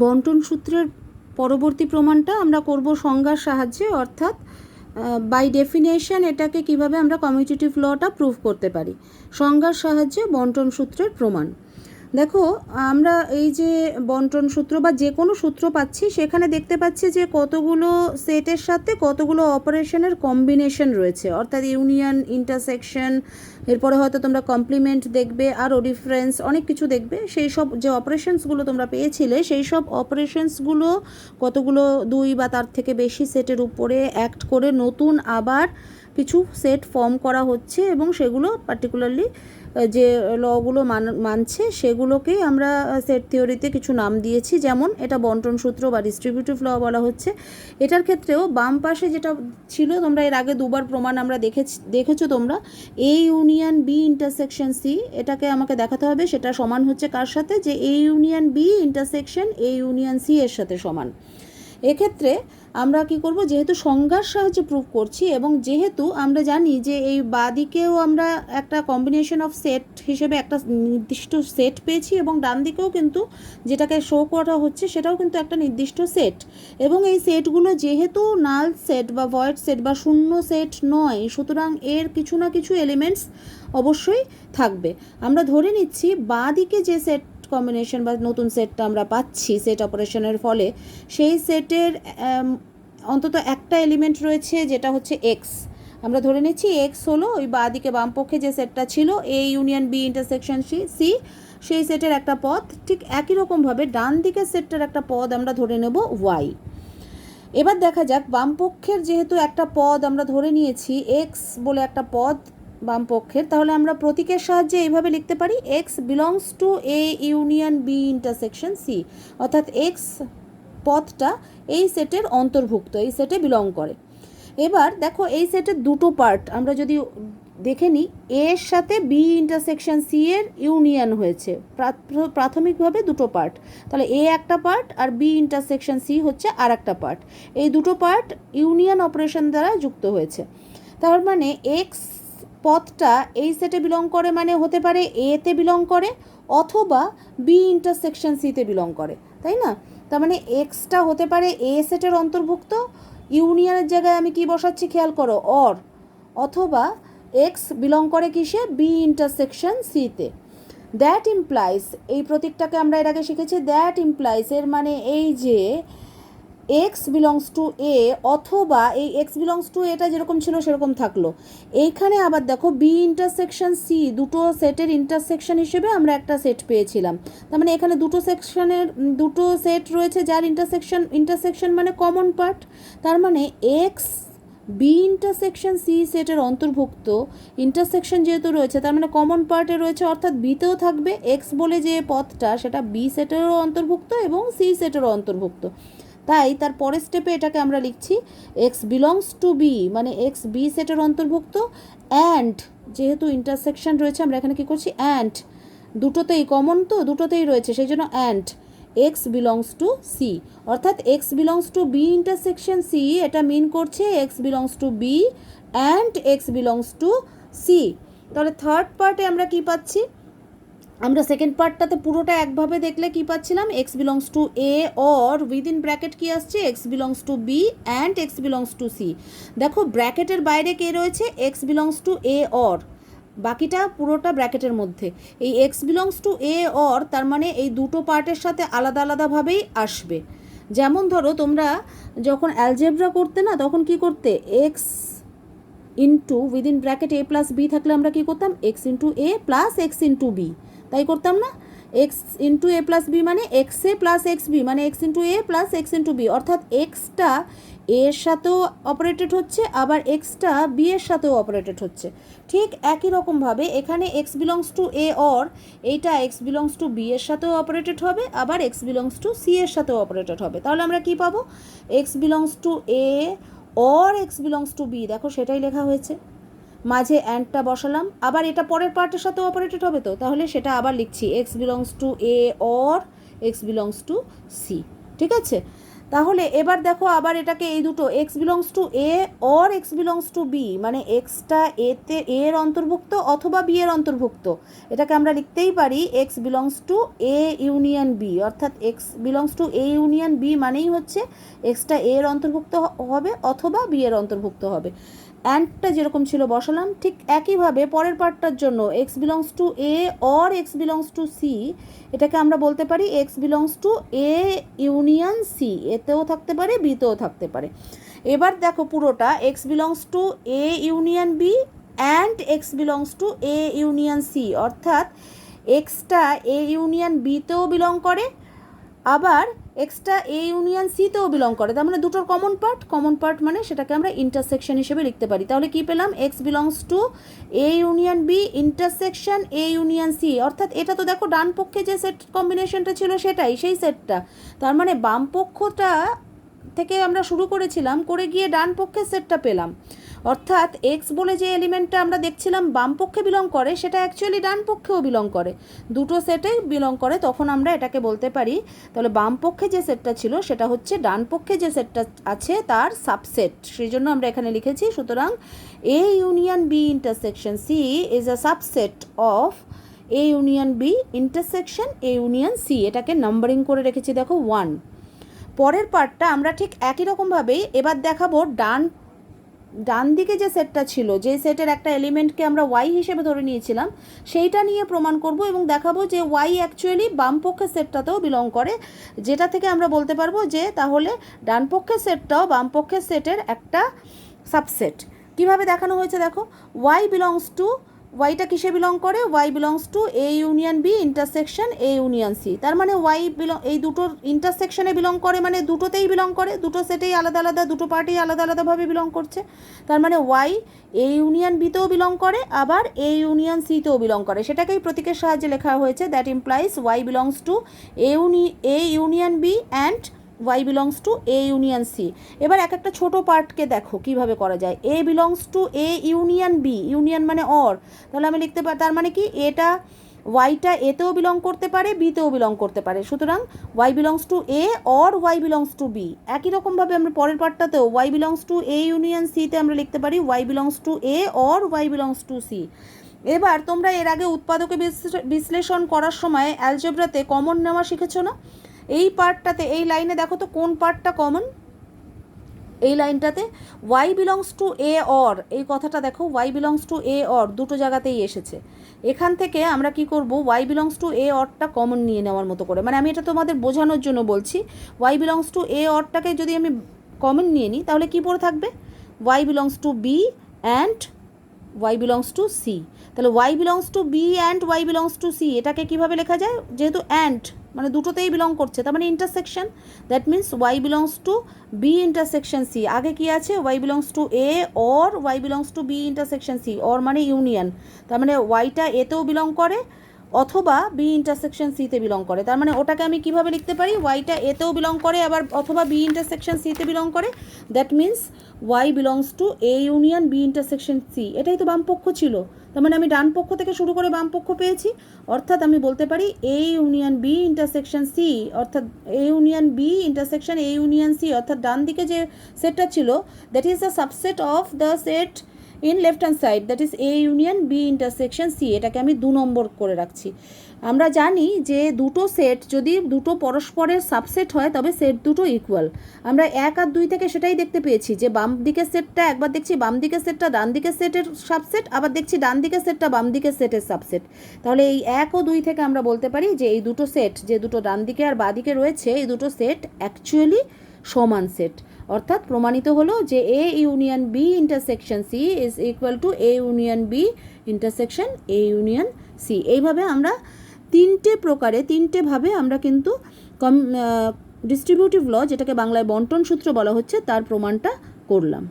বন্টন সূত্রের পরবর্তী প্রমাণটা আমরা করব সংজ্ঞার সাহায্যে, অর্থাৎ বাই ডেফিনেশন এটাকে কিভাবে আমরা কমিউটেটিভ লটা প্রুভ করতে পারি। সংজ্ঞার সাহায্যে বন্টন সূত্রের প্রমাণ। দেখো, আমরা এই যে বন্টন সূত্র বা যে কোনো সূত্র পাচ্ছি, সেখানে দেখতে পাচ্ছি যে কতগুলো সেটের সাথে কতগুলো অপারেশনের কম্বিনেশন রয়েছে, অর্থাৎ ইউনিয়ন, ইন্টারসেকশন, এরপরে হয়তো তোমরা কমপ্লিমেন্ট দেখবে, আরও ডিফারেন্স অনেক কিছু দেখবে। সেই সব যে অপারেশনসগুলো তোমরা পেয়েছিলে, সেই সব অপারেশনসগুলো কতগুলো দুই বা তার থেকে বেশি সেটের উপরে অ্যাক্ট করে নতুন আবার কিছু সেট ফর্ম করা হচ্ছে, এবং সেগুলো পার্টিকুলারলি যে লগুলো মানছে সেগুলোকেই আমরা সেট থিওরিতে কিছু নাম দিয়েছি, যেমন এটা বন্টন সূত্র বা ডিস্ট্রিবিউটিভ ল বলা হচ্ছে। এটার ক্ষেত্রেও বাম পাশে যেটা ছিল, তোমরা এর আগে দুবার প্রমাণ আমরা দেখেছো তোমরা, A union B intersection C, এটাকে আমাকে দেখাতে হবে সেটা সমান হচ্ছে কার সাথে, যে A union B intersection A union C এর সাথে সমান। এক্ষেত্রে আমরা কি করব, যেহেতু সংজ্ঞার সাহায্যে প্রুভ করছি এবং যেহেতু আমরা জানি যে এই বাঁদিকেও আমরা একটা কম্বিনেশন অফ সেট হিসেবে একটা নির্দিষ্ট সেট পেয়েছি, এবং ডান দিকেও কিন্তু যেটাকে শো করা হচ্ছে সেটাও কিন্তু একটা নির্দিষ্ট সেট, এবং এই সেটগুলো যেহেতু নাল সেট বা ভয়েড সেট বা শূন্য সেট নয়, সুতরাং এর কিছু না কিছু এলিমেন্টস অবশ্যই থাকবে। আমরা ধরে নিচ্ছি বাঁদিকে যে সেট কম্বিনেশন বা নতুন সেটটা আমরা পাচ্ছি সেট অপারেশনের ফলে, সেই সেটের অন্তত একটা এলিমেন্ট রয়েছে যেটা হচ্ছে এক্স। আমরা ধরে নিচ্ছি এক্স হলো ওই বাঁদিকে বামপক্ষে যে সেটটা ছিল A union B intersection C, সেই সেটের একটা পদ। ঠিক একই রকমভাবে ডান দিকের সেটটার একটা পদ আমরা ধরে নেব ওয়াই। এবার দেখা যাক, বামপক্ষের যেহেতু একটা পদ আমরা ধরে নিয়েছি এক্স বলে একটা পদ বামপক্ষের, তাহলে আমরা প্রতীকের সাহায্যে এইভাবে লিখতে পারি, x belongs to A union B intersection C, অর্থাৎ এক্স পদটা এই সেটের অন্তর্ভুক্ত, এই সেটে বিলং করে। এবার দেখো, এই সেটের দুটো পার্ট আমরা যদি দেখে নিই, এর সাথে বি ইন্টারসেকশন সি এর ইউনিয়ন হয়েছে প্রাথমিকভাবে দুটো পার্ট, তাহলে এ একটা পার্ট আর বি ইন্টারসেকশন সি হচ্ছে আর একটা পার্ট। এই দুটো পার্ট ইউনিয়ন অপারেশন দ্বারা যুক্ত হয়েছে। তার মানে এক্স পথটা এই সেটে বিলং করে, মানে হতে পারে এতে বিলং করে অথবা বি ইন্টারসেকশন সিতে বিলং করে, তাই না? তার মানে এক্সটা হতে পারে এ সেটের অন্তর্ভুক্ত, ইউনিয়নের জায়গায় আমি কি বসাচ্ছি খেয়াল করো, অর, অথবা এক্স বিলং করে কিসে, বি ইন্টারসেকশন সিতে। দ্যাট ইমপ্লাইজ, এই প্রতীকটাকে আমরা এর আগে শিখেছি, দ্যাট ইমপ্লাইজ এর মানে এই যে এক্স বিলংস টু এ, অথবা এই এক্স বিলংস টু এটা যেরকম ছিল সেরকম থাকলো। এইখানে আবার দেখো বি ইন্টারসেকশন সি, দুটো সেটের ইন্টারসেকশন হিসেবে আমরা একটা সেট পেয়েছিলাম। তার মানে এখানে দুটো সেট রয়েছে যার ইন্টারসেকশন মানে কমন পার্ট। তার মানে এক্স বি ইন্টারসেকশন সি সেটের অন্তর্ভুক্ত, ইন্টারসেকশন যেহেতু রয়েছে তার মানে কমন পার্টে রয়েছে, অর্থাৎ বিতেও থাকবে এক্স বলে যে পথটা, সেটা বি সেটেরও অন্তর্ভুক্ত এবং সি সেটেরও অন্তর্ভুক্ত। তাই তার পরের স্টেপে এটাকে আমরা লিখছি এক্স বিলংস টু বি, মানে এক্স বি সেটের অন্তর্ভুক্ত, অ্যান্ড যেহেতু ইন্টারসেকশন রয়েছে আমরা এখানে কী করছি, অ্যান্ড দুটোতেই কমন, তো দুটোতেই রয়েছে সেই জন্য and x belongs to C, অর্থাৎ X belongs to B intersection C, এটা মিন করছে X belongs to B and x belongs to C. তাহলে থার্ড পার্টে আমরা কী পাচ্ছি, আমরা সেকেন্ড পার্টটাতে পুরোটা একভাবে দেখলে কি পাচ্ছিলাম, x belongs to A or within bracket কি আসছে, x belongs to B and x belongs to C. দেখো ব্র্যাকেটের বাইরে কে রয়েছে, x belongs to A or, বাকিটা পুরোটা ব্র্যাকেটের মধ্যে। এই x belongs to A or তার মানে এই দুটো পার্টের সাথে আলাদা আলাদাভাবেই আসবে। যেমন ধরো তোমরা যখন অ্যালজেব্রা করতে না, তখন কি করতে, এক্স ইন্টু উইদিন ব্র্যাকেট এ প্লাস বি থাকলে আমরা কী করতাম, এক্স ইন্টু এ প্লাস এক্স ইন্টু বি, তাই করতাম না? এক্স ইন্টু এ প্লাস বি মানে এক্স এ প্লাস এক্স বি, মানে এক্স ইন্টু এ প্লাস এক্স ইন্টু বি, অর্থাৎ এক্সটা এর সাথেও অপারেটেড হচ্ছে, আবার এক্সটা বি এর সাথেও অপারেটেড হচ্ছে। ঠিক একই রকমভাবে এখানে x belongs to A or এইটা এক্স বিলংস টু বি এর সাথেও অপারেটেড হবে, আবার এক্স বিলংস টু সি এর সাথেও অপারেটেড হবে। তাহলে আমরা কি পাবো, x belongs to A or x belongs to B, দেখো সেটাই লেখা হয়েছে, মাঝে অ্যান্ডটা বসালাম, আবার এটা পরের পার্টের সাথেও অপারেটেড হবে, তো তাহলে সেটা আবার লিখছি x belongs to A or x belongs to C. ঠিক আছে? তাহলে এবার দেখো আবার এটাকে এই দুটো x belongs to A or x belongs to B, মানে এক্সটা এতে এর অন্তর্ভুক্ত অথবা বি এর অন্তর্ভুক্ত, এটাকে আমরা লিখতেই পারি x belongs to A union B, অর্থাৎ X belongs to A union B মানেই হচ্ছে এক্সটা এর অন্তর্ভুক্ত হবে অথবা বি এর অন্তর্ভুক্ত হবে। অ্যান্ডটা যেরকম ছিল বসালাম, ঠিক একইভাবে পরের পার্টটার জন্য x belongs to A or x belongs to C, এটাকে আমরা বলতে পারি x belongs to A union C, এতেও থাকতে পারে বিতেও থাকতে পারে। এবার দেখো পুরোটা x belongs to A union B and x belongs to A union C, অর্থাৎ এক্সটা এ ইউনিয়ন বিতেও বিলং করে, আবার এক্সটা এ ইউনিয়ন সিতেও বিলং করে। তার মানে দুটোর কমন পার্ট মানে সেটাকে আমরা ইন্টারসেকশন হিসেবে লিখতে পারি। তাহলে কি পেলাম, x belongs to A union B intersection A union C, অর্থাৎ এটা তো দেখো ডান পক্ষে যে সেট কম্বিনেশনটা ছিল সেটাই, সেই সেটটা। তার মানে বাম পক্ষটা থেকে আমরা শুরু করেছিলাম, করে গিয়ে ডান পক্ষের সেটটা পেলাম, অর্থাৎ এক্স বলে যে এলিমেন্টটা আমরা দেখছিলাম বাম পক্ষে বিলং করে, সেটা অ্যাকচুয়ালি ডান পক্ষেও বিলং করে, দুটো সেটেই বিলং করে। তখন আমরা এটাকে বলতে পারি তাহলে বাম পক্ষে যে সেটটা ছিল সেটা হচ্ছে ডান পক্ষে যে সেটটা আছে তার সাবসেট, সেই জন্য আমরা এখানে লিখেছি। সুতরাং A union B intersection C is a subset of A union B intersection A union C, এটাকে নাম্বারিং করে রেখেছি দেখো 1। পরের পার্টটা আমরা ঠিক একই রকমভাবেই এবার দেখাবো ডান দিকে যে সেটটা ছিল, যে সেটের একটা এলিমেন্টকে আমরা ওয়াই হিসেবে ধরে নিয়েছিলাম, সেইটা নিয়ে প্রমাণ করব এবং দেখাবো যে ওয়াই অ্যাকচুয়ালি বাম পক্ষের সেটটাতেও বিলং করে, যেটা থেকে আমরা বলতে পারবো যে তাহলে ডান পক্ষের সেটটাও বাম পক্ষের সেটের একটা সাবসেট। কিভাবে দেখানো হয়েছে দেখো, ওয়াই বিলংস টু, ওয়াইটা কিসে বিলং করে, y belongs to A union B intersection A union C, তার মানে ওয়াই এই দুটোর ইন্টারসেকশনে বিলং করে, মানে দুটোতেই বিলং করে, দুটো সেটেই আলাদা আলাদা, দুটো পার্টি আলাদা আলাদাভাবে বিলং করছে। তার মানে ওয়াই এ ইউনিয়ন বিতেও বিলং করে, আবার এ ইউনিয়ন সিতেও বিলং করে, সেটাকেই প্রতীকের সাহায্যে লেখা হয়েছে। That implies Y belongs to A union B and Y belongs to A union C. এবার এক একটা ছোটো পার্টকে দেখো কীভাবে করা যায়। A belongs to A union B, union মানে অর, তাহলে আমি লিখতে পারি, তার মানে কি এটা ওয়াইটা এতেও বিলং করতে পারে বিতেও বিলং করতে পারে, সুতরাং Y belongs to A or Y belongs to B. একই রকমভাবে আমরা পরের পার্টটাতেও Y belongs to A union সিতে আমরা লিখতে পারি Y belongs to A or Y belongs to C. এবার তোমরা এর আগে উৎপাদকে বিশ্লেষণ করার সময় অ্যালজেব্রাতে কমন নেওয়া শিখেছো না? এই পার্টটাতে, এই লাইনে দেখো তো কোন পার্টটা কমন, এই লাইনটাতে Y belongs to A or, এই কথাটা দেখো Y belongs to A or দুটো জায়গাতেই এসেছে। এখান থেকে আমরা কি করব, ওয়াই বিলংস টু এ অরটা কমন নিয়ে নেওয়ার মতো করে, মানে আমি এটা তোমাদের বোঝানোর জন্য বলছি। ওয়াই বিলংস টু এ অরটাকে যদি আমি কমন নিয়ে নিই তাহলে কি পড়ে থাকবে, Y belongs to B and Y belongs to C. তাহলে Y belongs to B and Y belongs to C, এটাকে কীভাবে লেখা যায়, যেহেতু অ্যান্ড মানে দুটোতেই বিলং করছে, তার মানে intersection, that means y belongs to B intersection C. আগে কি আছে, y belongs to A or Y belongs to B intersection C, or মানে ইউনিয়ন, তার মানে ওয়াইটা এতেও বিলং করে অথবা বি ইন্টারসেকশন সিতে বিলং করে। তার মানে ওটাকে আমি কিভাবে লিখতে পারি, ওয়াইটা এতেও বিলং করে আবার অথবা বি ইন্টারসেকশন সিতে বিলং করে, that means y belongs to A union B intersection C. এটাই তো বাম পক্ষ ছিল, তার মানে আমি ডান পক্ষ থেকে শুরু করে বাম পক্ষ পেয়েছি, অর্থাৎ আমি বলতে পারি A union B intersection C, অর্থাৎ A union B intersection A union C, অর্থাৎ ডান দিকে যে সেটটা ছিল that is the subset of the set in left hand side, that is A union B intersection C. এটাকে আমি 2 নম্বর করে রাখছি। আমরা জানি যে দুটো সেট যদি দুটো পরস্পরের সাবসেট হয় তবে সেট দুটো ইকুয়াল। আমরা 1 আর 2 থেকে সেটাই দেখতে পেয়েছি যে বাম দিকের সেটটা একবার দেখছি বাম দিকের সেটটা ডান দিকের সেটের সাবসেট, আবার দেখছি ডান দিকের সেটটা বাম দিকের সেটের সাবসেট। তাহলে এই 1 ও 2 থেকে আমরা বলতে পারি যে এই দুটো সেট, যে দুটো ডান দিকে আর বাঁ দিকে রয়েছে, এই দুটো সেট অ্যাকচুয়ালি সমান সেট, অর্থাৎ প্রমাণিত হলো যে A union B intersection C is equal to A union B intersection A union C. এইভাবে আমরা 3টে প্রকারে 3টেভাবে আমরা কিন্তু ডিস্ট্রিবিউটিভ ল, যেটাকে বাংলায় বন্টন সূত্র বলা হচ্ছে, তার প্রমাণটা করলাম।